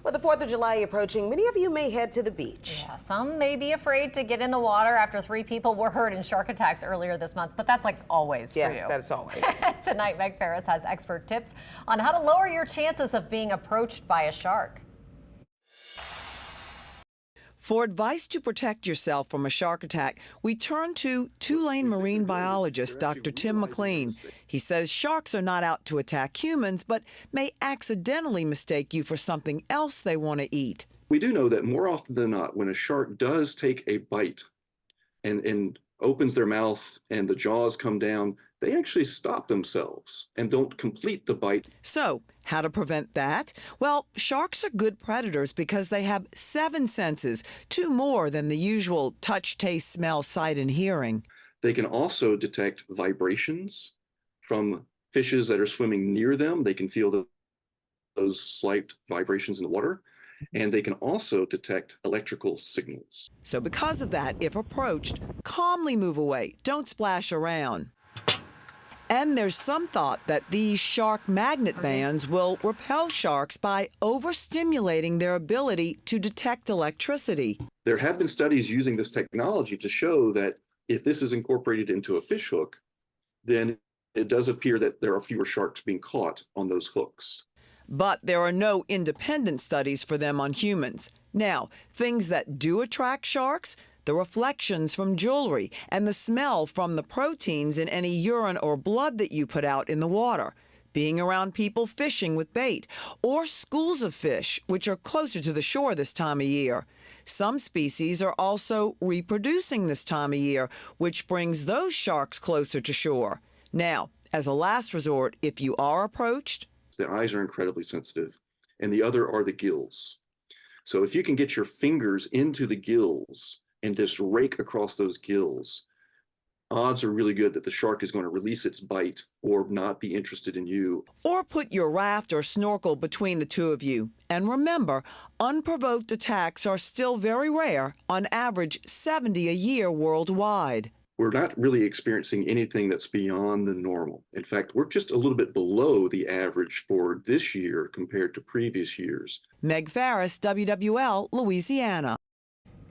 With the 4th of July approaching, many of you may head to the beach. Yeah, some may be afraid to get in the water after 3 people were hurt in shark attacks earlier this month, but that's like always for you. Yes, that's always. Tonight, Meg Ferris has expert tips on how to lower your chances of being approached by a shark. For advice to protect yourself from a shark attack, we turn to Tulane marine biologist Dr. Tim McLean. He says sharks are not out to attack humans, but may accidentally mistake you for something else they want to eat. We do know that more often than not, when a shark does take a bite and opens their mouth and the jaws come down, they actually stop themselves and don't complete the bite. So, how to prevent that? Well, sharks are good predators because they have 7 senses, 2 more than the usual touch, taste, smell, sight, and hearing. They can also detect vibrations from fishes that are swimming near them. They can feel those slight vibrations in the water. And they can also detect electrical signals. So because of that, if approached, calmly move away. Don't splash around. And there's some thought that these shark magnet bands will repel sharks by overstimulating their ability to detect electricity. There have been studies using this technology to show that if this is incorporated into a fish hook, then it does appear that there are fewer sharks being caught on those hooks. But there are no independent studies for them on humans. Now, things that do attract sharks: the reflections from jewelry and the smell from the proteins in any urine or blood that you put out in the water, being around people fishing with bait, or schools of fish, which are closer to the shore this time of year. Some species are also reproducing this time of year, which brings those sharks closer to shore. Now, as a last resort, if you are approached, the eyes are incredibly sensitive, and the other are the gills. So if you can get your fingers into the gills and just rake across those gills, odds are really good that the shark is going to release its bite or not be interested in you. Or put your raft or snorkel between the two of you. And remember, unprovoked attacks are still very rare, on average 70 a year worldwide. We're not really experiencing anything that's beyond the normal. In fact, we're just a little bit below the average for this year compared to previous years. Meg Ferris, WWL, Louisiana.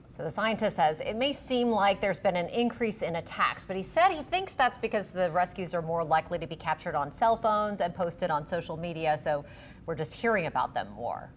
So the scientist says it may seem like there's been an increase in attacks, but he said he thinks that's because the rescues are more likely to be captured on cell phones and posted on social media, so we're just hearing about them more.